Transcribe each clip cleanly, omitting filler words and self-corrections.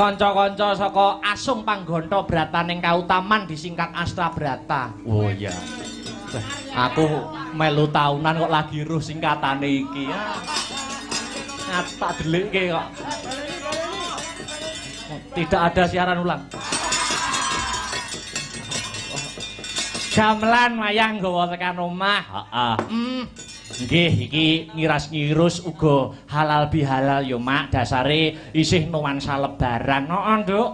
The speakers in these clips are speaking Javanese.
Kanca-kanca saka Asung Panggonta Brataning Kautaman disingkat Astabrata. Oh iya. Aku melu taunan kok lagi ruh singkatane iki. Tak delikke kok. Tidak ada siaran ulang. Gamelan wayang nggawa tekan omah. Heeh. Nggih, iki ngiras-ngirus uga halal bihalal ya, Mak. Dasare isih nuansa lebaran. Heeh, Nduk.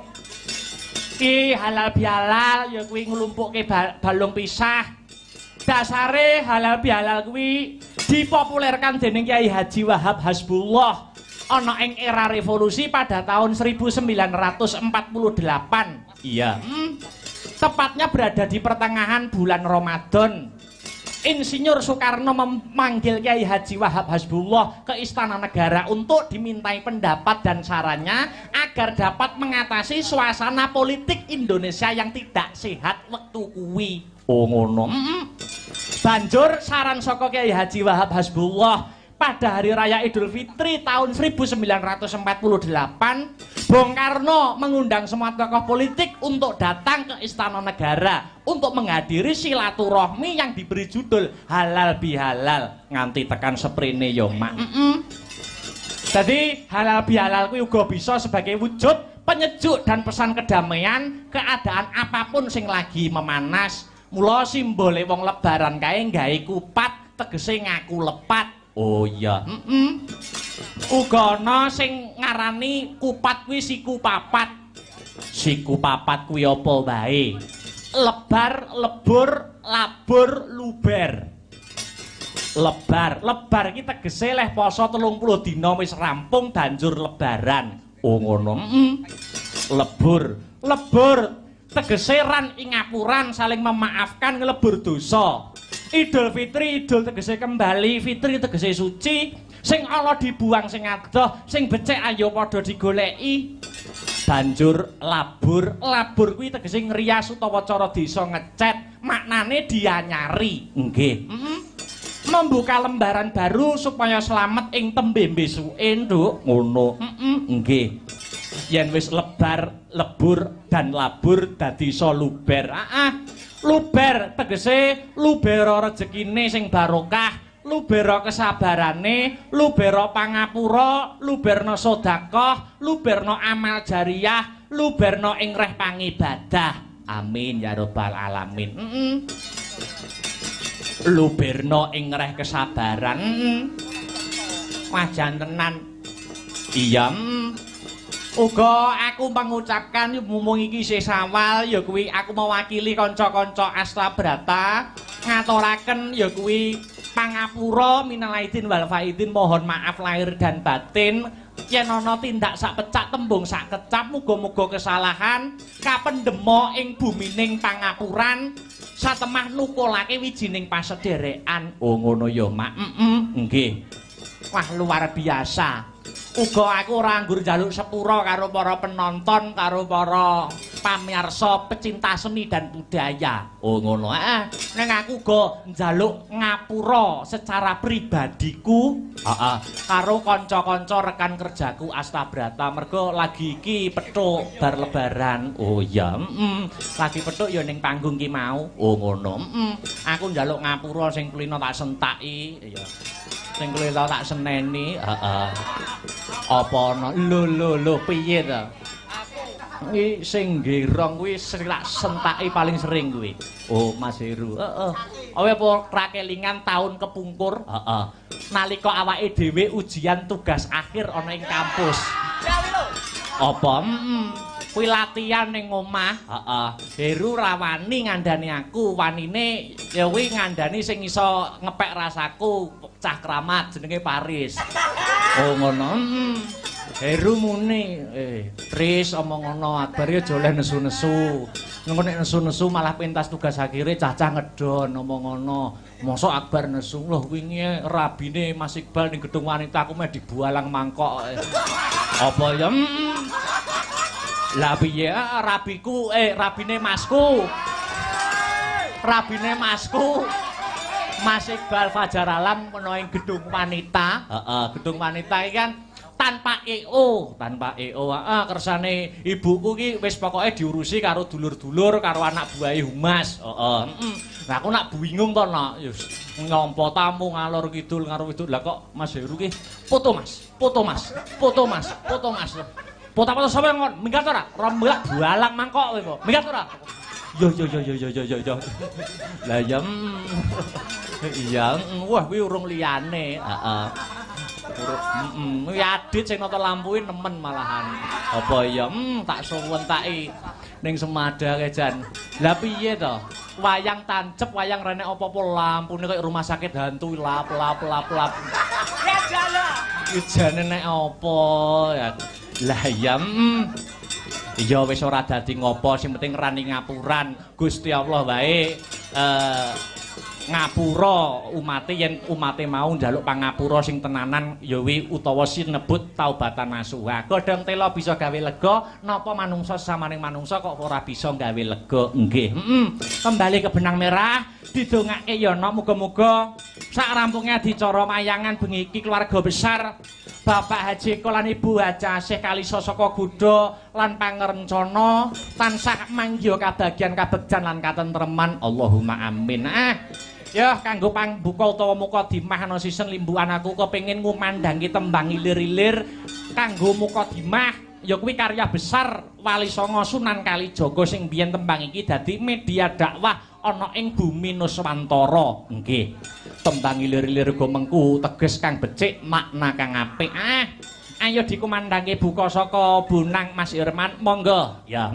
Iki halal bihalal ya kuwi nglumpukke balung pisah. Dasare halal bihalal kuwi dipopulerkan dening Kyai Haji Wahab Hasbullah ana ing era revolusi pada tahun 1948. Iya. Tepatnya berada di pertengahan bulan Ramadan. Insinyur Soekarno memanggil Kyai Haji Wahab Hasbullah ke Istana Negara untuk dimintai pendapat dan sarannya agar dapat mengatasi suasana politik Indonesia yang tidak sehat waktu kuwi. Oh ngono. Banjur saran saka Kyai Haji Wahab Hasbullah pada hari raya Idul Fitri tahun 1948, Bung Karno mengundang semua tokoh politik untuk datang ke Istana Negara untuk menghadiri silaturahmi yang diberi judul halal bihalal. Nganti tekan seprene yo, Mak. Jadi halal bihalal kuwi uga bisa sebagai wujud penyejuk dan pesan kedamaian keadaan apapun sing lagi memanas. Mula simbole wong lebaran kae gawe kupat tegese ngaku lepat. Oh iya. Uga ana sing ngarani kupat kuwi siku papat. Siku papat kuwi apa wae? Lebar, lebur, labur, luber. Lebar iki tegese leh poso 30 dina wis rampung banjur lebaran. Oh ngono. Lebur tegese ran ing ngapuran saling memaafkan ngelebur dosa. Idul Fitri, idul tegese kembali, fitri tegese suci, sing ala dibuang sing adoh, sing becik ayo padha digoleki. Banjur labur kuwi tegese ngrias utawa cara desa ngecet, maknane dianyari. Nggih. Membuka lembaran baru supaya selamat ing tembe besuke, Nduk. Ngono. Nggih. Yen wis lebar, lebur dan labur dadi iso luber. Luber tegese lubero rezekine sing barokah, lubero kesabarane, lubero pangapura, luberno sedekah, luberno amal jariyah, luberno ing reh pangibadah. Amin ya rabbal alamin. Luberno ing reh kesabaran. Wajan tenan. Iya. Uga aku mengucapkan mumung iki isih sawal ya kuwi aku mewakili kanca-kanca Astabrata ngaturaken ya kuwi pangapura minal aidin wal faidin, mohon maaf lahir dan batin yen ana tindak sak pecak tembung sak kecap muga-muga kesalahan kapendemo ing bumining pangapuran satemah nukulake wijining pasederekan. Oh ngono ya, Mak. Nggih. Wah luar biasa. Uga aku ora anggur njaluk sepura karo para penonton, karo para pamirsa pecinta seni dan budaya. Oh ngono. Ning aku uga njaluk ngapura secara pribadiku, karo kanca-kanca rekan kerjaku Astabrata. Mergo lagi iki pethuk bar lebaran. Oh iya, lagi pethuk ya ning panggung ki mau. Oh ngono. Aku njaluk ngapura sing kulino tak sentaki, ya. Sing kulino tak seneni, Apa ana? Lho piye ta? Iki sing ngerong kuwi tak sentaki paling sering kuwi. Oh, Mas Heru. Awe apa rakelingan taun kepungkur? Nalika awake dhewe ujian tugas akhir ana ing kampus. Apa? Kuwi latihan ning omah. Heru rawani ngandani aku, wanine ya kuwi ngandani sing iso ngepek rasaku, cah kramat jenenge Paris. Oh ngono. Heru muni, Tris omong ngono, Akbar ya aja oleh nesu-nesu. Engko nek nesu-nesu malah pentas tugas akhire cah-cah ngedon omong ngono. Mosok Akbar nesu, loh wingi rabine Mas Iqbal ning gedung wanita aku meh dibualang mangkok. Apa ya? Lah piye rabiku rabine Masku. Rabine Masku. Mas Iqbal Fajar Alam ana ing gedung wanita. Gedung wanita iki kan tanpa EO, kersane ibuku ki wis pokoke diurusi karo dulur-dulur, karo anak buahe Humas. Heeh. Nah aku nak bingung to nak, ya nyompo tamu ngalor kidul karo widul. Lah kok Mas Heru ki foto Mas. Foto sapa ngon? Minggat ora? Rembak bualang mangkok kowe kok. Minggat ora? Yo. Lah ya. Iya, wah kuwi urung liyane. Heeh. Kuwi adit sing nata lampuin nemen malahan. Apa ya? Tak suwentaki ning Semada Jan. Lah piye to? Wayang tancep, wayang renek apa-apa lampune kaya rumah sakit hantu lap. Ya jane. Jane nek apa ya. Lah ya. Ya wis ora dadi ngopo, sing penting rani ngapuran. Gusti Allah wae ngapura umate yen umate mau njaluk pangapura sing tenanan ya wi utawa sinebut taubatan nasuha. Godhong tela bisa gawe lega, napa manungsa samaning manungsa kok ora bisa gawe lega. Nggih. Kembali ke benang merah didongake ya ana muga-muga sak rampunge adicara mayangan bengi iki keluarga besar Bapak Haji Eko lan Ibu Haja Asih Kalisa saka Gudo lan pangerencana tansah manggiya kabagyan kabegjan lan katentreman. Allahumma amin. Ya kanggo pangbuka utawa mukadimah ana sisen limbukan aku kepengin ngumandhangi tembang ilir-ilir kanggo mukadimah ya kuwi karya besar Wali Songo Sunan Kalijaga sing biyen tembang iki dadi media dakwah ana ing bumi Nuswantara. Nggih. Tembang ilir-ilir go mengku teges kang becik makna kang apik. Ayo dikumandhangi buka saka Bonang Mas Irman monggo. Ya,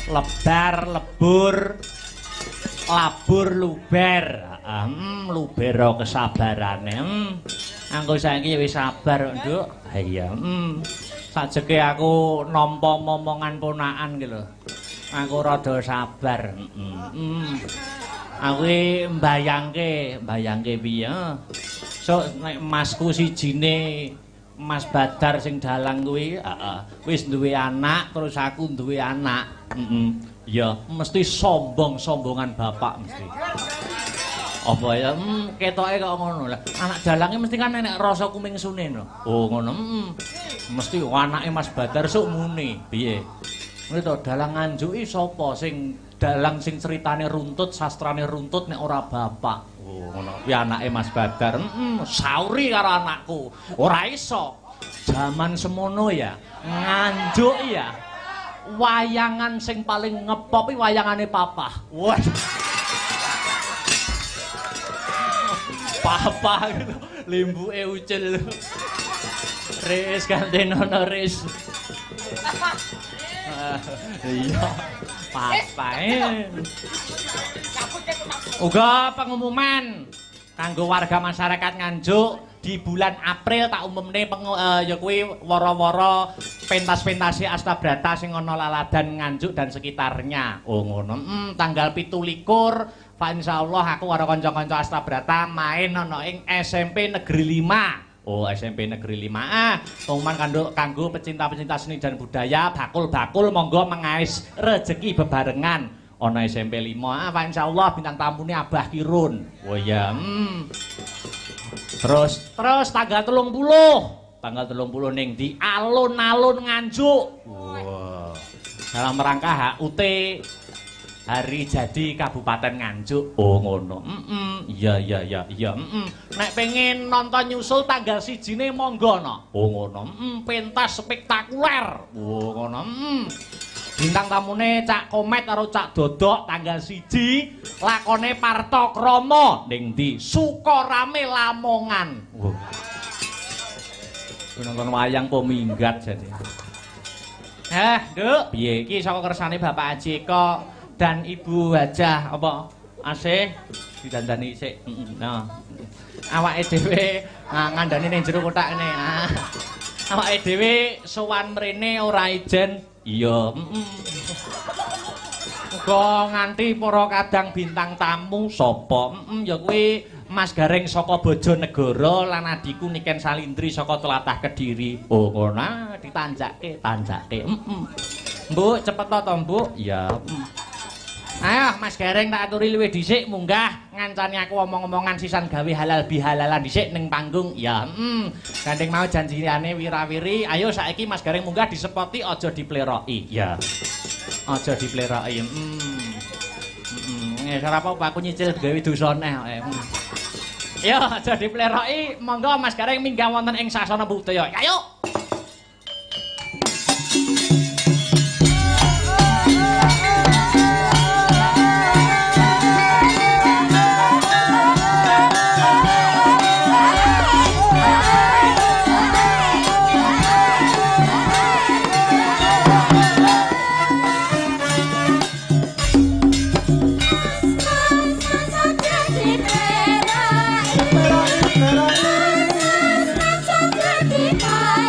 Lebar, lebur, labur, luber. Lubero kesabarane. Anggo saiki wis sabar, Nduk. Ha iya. Sajeke aku nampa momongan ponakan ki lho. Aku rada sabar. Aku mbayangke piye? Sok nek masku sijine Mas Badar sing dalang kuwi, wis duwe anak terus aku duwe anak. Ya, mesti sombongan bapak mesti. Apa ya? Ketoke kok ngono lah. Anak dalange mesti kan enek rasa kumingsune no. Oh, ngono. Mesti anake Mas Badar sok muni. Piye? Ngono to, dalang nganjuki sapa sing dalang sing ceritane runtut, sastrane runtut nek ora bapak. Oh, ngono. Kuwi anake Mas Badar. Sauri karo anakku. Ora iso. Zaman semono ya, nganjuk ya. Wayangan sing paling ngepop iki wayangane papa. Waduh. Papa gitu. Limbuke ucil. Ris kantenono ris. Iya. Papa. Uga pengumuman kanggo warga masyarakat Nganjuk di bulan April tak umumne ya kuwi wara-wara pentas-pentase Astabrata sing ana Laladan Nganjuk dan sekitarnya. Oh ngono. Tanggal 17 Pak insyaallah aku karo kanca-kanca Astabrata main ana ing SMP Negeri 5. Oh SMP Negeri 5. Pengumuman kanggo pecinta-pecinta seni dan budaya, bakul-bakul monggo mengais rezeki bebarengan. Ana SMP 5. Pak insyaallah bintang tamune Abah Kirun. Oh iya. Terus tanggal 30. Tanggal 30 ning di alun-alun Nganjuk. Wow. Dalam rangka HUT Hari Jadi Kabupaten Nganjuk. Oh ngono. Iya. Nek pengen nonton nyusul tanggal 1 monggo no. Oh ngono. Pentas spektakuler. Oh ngono. Bintang tamune Cak Komet karo Cak Dodok tanggal 1 lakone Parto Kromo ning ndi Sukorame Lamongan. Wow. Nonton wayang po minggat jadi. Nduk, piye iki saka kersane Bapak Haji Eko dan Ibu Hajah apa asih didandani sik. Nah. Awake dhewe ngandani ning jero kotak kene. Awake dhewe sowan mrene ora ijen. Iya, Muga nganti para kadang bintang tamu sapa? Ya kuwi Mas Gareng saka Bojonegoro lan adiku Niken Salindri saka Tlatah Kediri. Oh, ngono ditanjake. Mbok cepet to, Mbok? Ya. Ayo Mas Gareng tak aturi luwih dhisik munggah ngancani aku omong-omongan sisan gawe halal bihalalan dhisik ning panggung. Ya, gandeng mau janjiane wirawiri. Ayo saiki Mas Gareng munggah disepoti aja dipleroki. Ya. Aja dipleroki. Ora apa-apa aku nyicil gawe dosa neh. Ya, aja dipleroki. Monggo Mas Gareng minggah wonten ing sasana budaya. Ayo. Bye.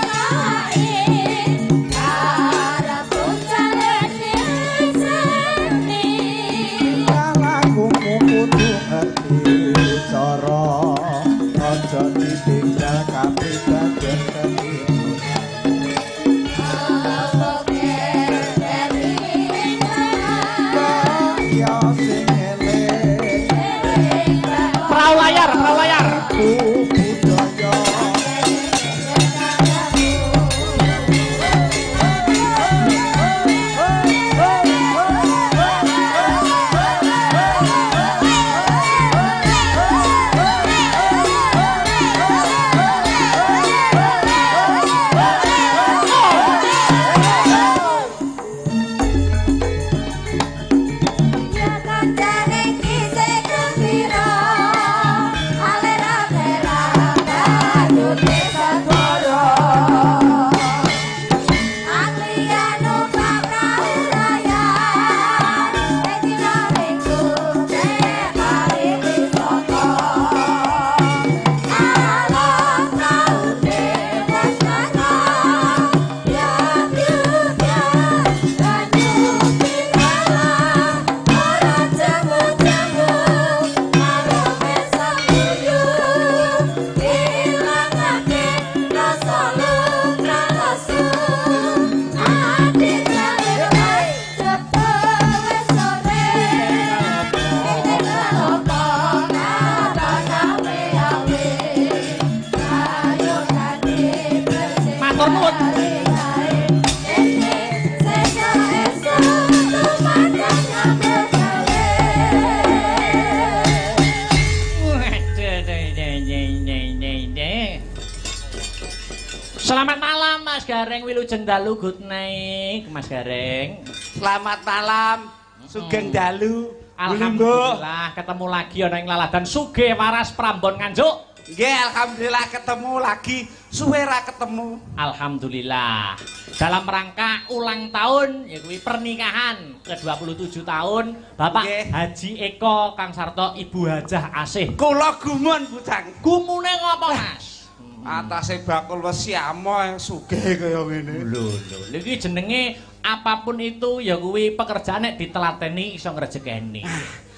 Gareng wilujeng dalu good night, Mas Gareng. Selamat malam. Sugeng dalu. Alhamdulillah ketemu lagi ana ing laladan sugih waras Prambon Nganjuk. Nggih, alhamdulillah ketemu lagi. Suwe ra ketemu. Alhamdulillah. Dalam rangka ulang tahun ya kuwi pernikahan ke-27 tahun Bapak Haji Eko Kang Sarto Ibu Hajah Asih. Kula gumun, Bujang. Gumune ngopo, Mas? Atase bakul wesi amo sugih kaya ngene. Lho, iki jenenge apapun itu ya kuwi pekerjaan nek ditelateni iso ngrejekeni.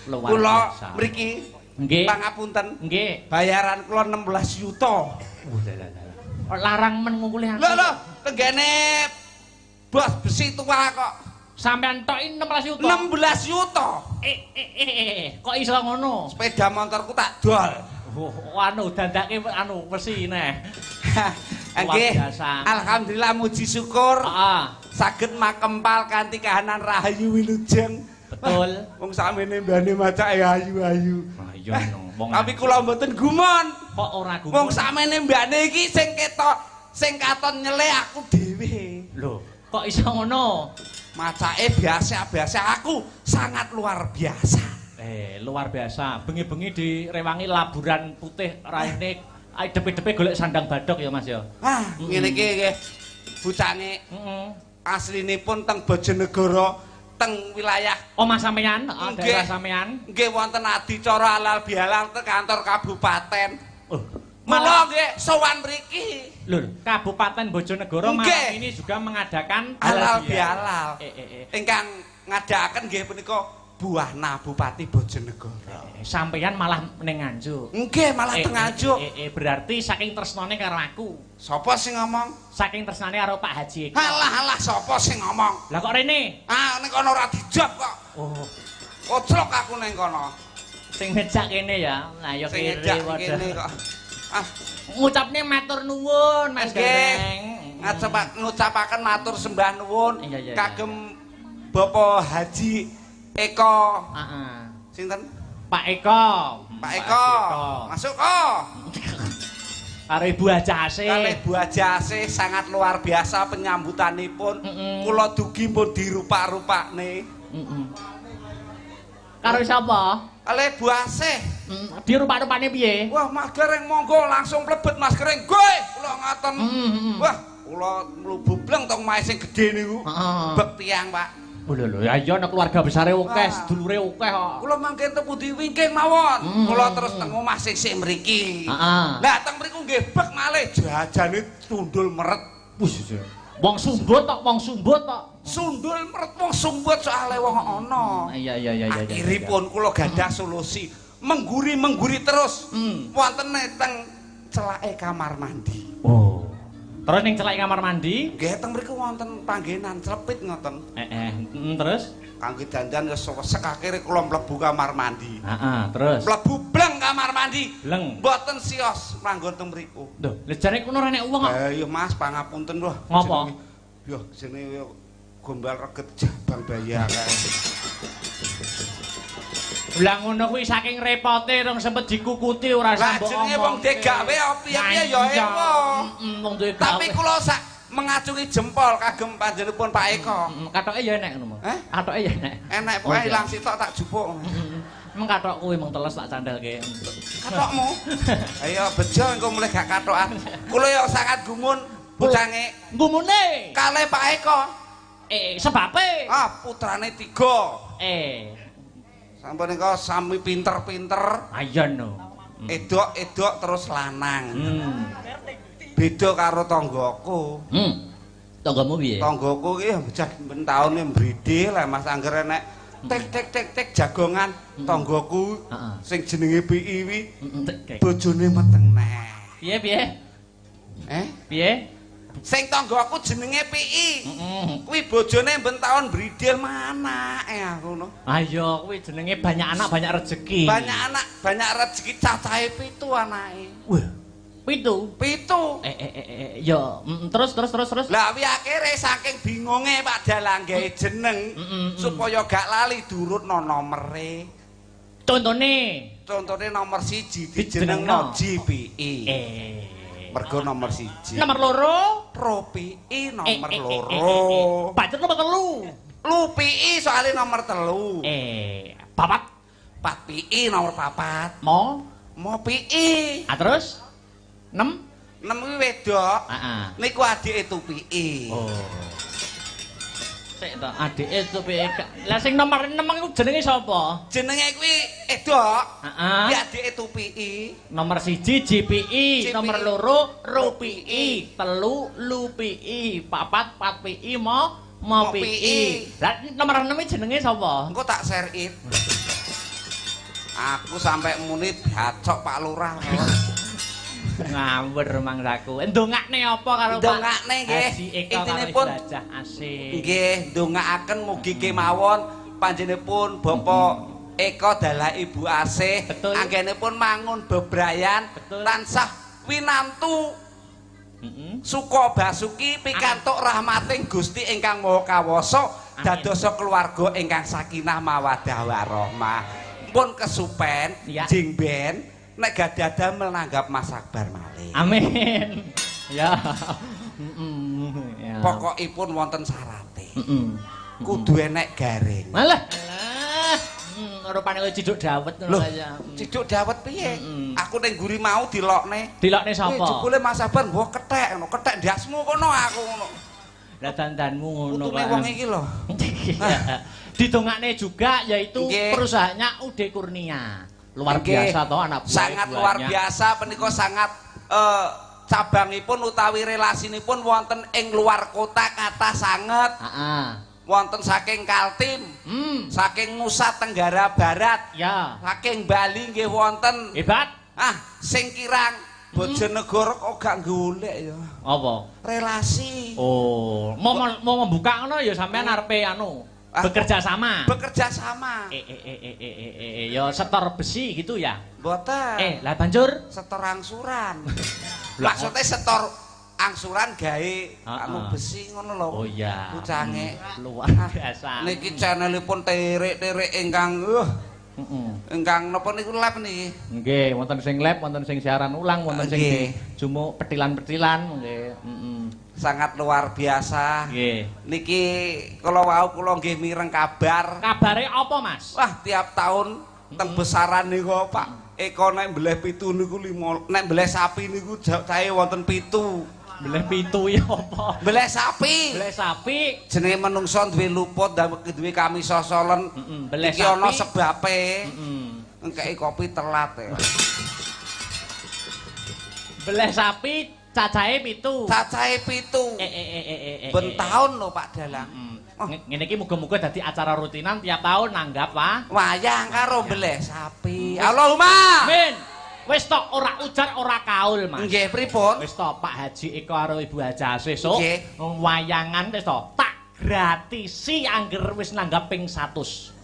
Luar Kula biasa. mriki Nggih. pangapunten. Nggih. Bayaran kula 16 yuta. Larang men ngungkuli aku. Lho, tenggene bos besi tua kok. Sampean tok 16 yuta. 16 yuta. Kok iso ngono? Sepeda motorku tak dol. Anu dandake anu wesi neh. Nggih. Alhamdulillah muji syukur. Heeh. Saged makempal kanthi kahanan rahayu wilujeng. Betul. Wong sakmene mbane macake ayu-ayu. Iya wong. Tapi kula mboten gumun. Kok ora gumun? Wong sakmene mbane iki sing ketok sing katon nyele aku dhewe. Lho, kok iso ngono? Macake biasa-biasa aku sangat luar biasa. Luar biasa. Bengi-bengi direwangi laburan putih raine depe-depe golek sandang badok ya Mas ya. Ngene iki nggih. Bucange aslinipun teng Bojonegoro teng wilayah omah sampeyan, daerah sampeyan. Nggih wonten adicara halal bihalal teng kantor kabupaten. Malah nggih sowan mriki. Lho, Kabupaten Bojonegoro malam ini juga mengadakan halal bihalal. Ingkang ngadakaken nggih punika Buahna Bupati Bojonegoro. Sampeyan malah ning Nganjuk. Nggih, malah teng Nganjuk. Berarti saking tresnane karo aku. Sapa sing ngomong? Saking tresnane karo Pak Haji Eko. Halah, sapa sing ngomong? Lah kok rene? Ning kono ora dijawab kok. Koclok aku ning kono. Sing ngejak kene ya. Lah ya kene kene kok. Ngucapne matur nuwun Mas Gareng. Ngucapaken matur sembah nuwun kagem Bapak Haji Eko. Sinten? Pak Eko. Pak Eko. Masuk kok. Karo Ibu Hajah Asih. Karo Ibu Hajah Asih sangat luar biasa penyambutanipun. Kula dugi pun dirupak-rupakne. Karo sapa? Karo Ibu Asih. Dirupak-rupane piye? Wah, Mas Gareng monggo langsung mlebet Mas Gareng. Gue, kula ngoten. Wah, kula mlubu bleng tong mae sing gedhe niku. Bek tiyang, Pak. Lho, ya iya ana keluarga besare akeh, sedulure akeh kok. Kula mangke teng pundi wingking mawon. Kula terus teng omah sik mriki. Lah teng mriku nggih bek malih jajane tundul meret. Wis. Wong sumbut tok, wong sumbut tok. Sundul meret wong sumbut soalé wong ana. Iya. Akhiripun kula gadah solusi. Mengguri terus. Wonten teng celake kamar mandi. Oh. Terus ning celake kamar mandi? Nggih, teng mriku wonten panggenan clepit ngoten. Terus kangge dandan wis wesek akhire kula mlebu kamar mandi. Terus mlebu bleng kamar mandi. Bleng. Mboten sios manggon teng mriku. Lho, jare kono ora nek wong kok. Iya, Mas, pangapunten lho. Ngopo? Yo, jenenge gombal reget jabang bayi akeh. Lah ngono kuwi saking repote rong sempet dikukuti ora sambok. Lah jenenge wong degawe piye-piye ya ewo. Wong duwe gawe. Tapi kula sak mengacungi jempol kagem panjenenganipun Pak Eko. Katoke ya enek ngono. Katoke ya enek. Enek pokoke ilang sitok tak jupuk. Meng katok kuwi meng teles tak candhalke. Katokmu? Ayo bejo engko mulai gak katokan. Kula ya sangat gumun bocange. Gumune kalih Pak Eko. Sebabe? Putrane 3. Sampun engko sami pinter-pinter. Iya no. Edok terus lanang. Beda karo tanggaku. Tanggamu piye? Tanggaku ki bocah ben taune mbridhe lah Mas angger enek tek jagongan tanggaku sing jenenge Piwi bojone meteng neh. Piye? Piye? Sing tanggaku jenenge Pi. Kuwi bojone ben taun bridil mana ngono. Ayo kuwi jenenge banyak anak banyak rezeki. Banyak anak banyak rezeki cacahe 7 anake. Wah, 7. Ya, terus. Lah wi akhire saking bingunge Pak Dalang gawe jeneng supaya gak lali durutno nomere. Contone nomor 1 dijenengno JPI. Mergo nomor 1. Nomor loro, Ropi nomor loro. Pancet nomor 3. Lupi soalnya nomor 3. Papat. Pat pi nomor 4. Mo pi. Terus 6 kuwi wedok. Heeh. Niku adike Tupi. Oh. Sik to, adike Tupi. Lah sing nomor 6 iku jenenge sapa? Jenenge kuwi wedok. Heeh. Ki adike Tupi. Nomor 1 JPI, nomor 2 RUPI, 3 LUPI, 4 PATPI, MOPI. Lah nomor 6 jenenge sapa? Engko tak share it. Aku sampai muni bacok Pak Lurah. Ngawur mangsaku. Ndongakne apa karo Pak? Ndongakne nggih. Intinipun asik. Nggih, ndongakaken mugi kemawon panjenenganipun Bapak Eko dalah Ibu Asih anggenipun mangun bebrayan tansah winantu suka basuki pikantuk rahmating Gusti ingkang Maha Kawasa dadosa keluarga ingkang sakinah mawaddah warahmah. Pun kesupen jing ben nek gadah menanggap Mas Akbar malih. Amin. Ya. Pokokipun wonten syarate. Kudu enek garing. Malah. Rupane kowe ciduk dawet ngono ya. Ciduk dawet piye? Aku ning guri mau dilokne. Dilokne sapa? Jebule Mas Akbar mbok kethek ngono, kethek ndasmu kono aku ngono. Lah dandanmu ngono kok. Utune wong iki lho. Didongakne juga yaitu perusahaannya UD Kurnia. Luar biasa toh anak buah. Sangat luar biasa menika sangat cabangipun utawi relasinipun wonten ing luar kota kathah sanget. Heeh. Wonten saking Kaltim, saking Nusa Tenggara Barat, ya. Saking Bali nggih wonten. Hebat. Sing kirang Bojonegoro kok gak golek ya. Apa? Relasi. Oh, mau membuka ngono ya sampean arepe anu. Bekerja sama. Bekerja sama. Ya setor besi gitu ya? Mboten. Lah banjur setor angsuran. Maksudnya setor angsuran gawe anu besi ngono lho. Oh iya. Kucange luar biasa. Niki channelipun terik-terik ingkang ingkang napa niku live niki? Nggih, wonten sing live, wonten sing siaran ulang, wonten sing jumuk petilan-petilan nggih. Sangat luar biasa. Nggih. Niki kula wau kula nggih mireng kabar. Kabare apa, Mas? Wah, tiap tahun teng besaran niku, Pak. Eko nek mbleh 7 niku 5, nek mbleh sapi niku cahe wonten 7. Mbleh 7 ya apa? Mbleh sapi. Mbleh sapi. Jenenge menungso duwe luput, duwe kami sosolen. Iki ana sebabe. Engkeki kopi telat ya. Mbleh sapi cacahe 7. Cacahe 7. Ben taun lho Pak Dalang. Ngene iki muga-muga dadi acara rutinan tiap tahun nanggap wayang karo mbleh sapi. Allahumma. Amin. Wis tok ora ujar ora kaul, Mas. Nggih, pripun? Wis tok Pak Haji Eko karo Ibu Haja sesuk wayangan wis tok tak gratisi angger wis nanggap ping 100.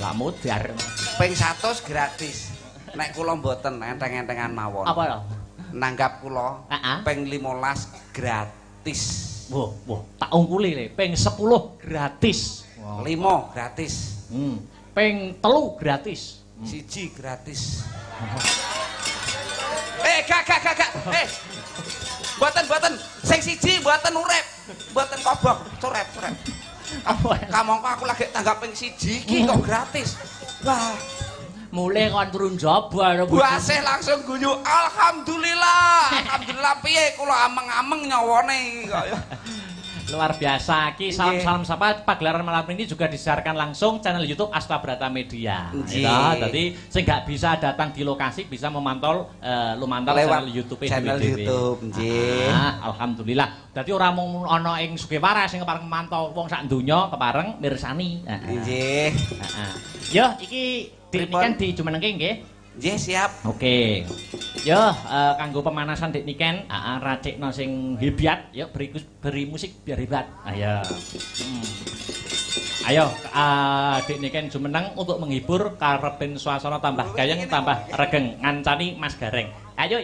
Lah mudar. Ping 100 gratis. Nek kula mboten enteng-entengan mawon. Apa lho? Nanggap kula ping 15 gratis. Wah, tak ungkuli le, ping 10 gratis. 5 gratis. Ping 3 gratis. 1 gratis. Gak. Mboten. Sing 1 mboten urip. Mboten kobok, curep. Kamangka aku lagi tanggap ping 1 iki kok gratis. Wah. Mulai kon turun jaba Bu Asih langsung guyu alhamdulillah. Alhamdulillah piye kula ameng-ameng nyawane kaya. Luar biasa. Ki salam sapa pagelaran malam ini juga disiarkan langsung channel YouTube Asta Brata Media. Ya, jadi sing gak bisa datang di lokasi bisa memantau lumantar channel YouTube nggih. Alhamdulillah. Dadi ora mung ana ing Sugiwaras sing kepareng memantau wong sak donya kepareng mirsani. Nggih. Yo iki Dik Niken dijumenengke nggih? Nggih, siap. Oke. Yo, kanggo pemanasan Dik Niken, racikno sing hebat, yo beri musik biar hebat. Ayo. Ayo, Dik Niken jumeneng untuk menghibur karepen suasana tambah gayeng, tambah regeng, ngancani Mas Gareng. Ayo.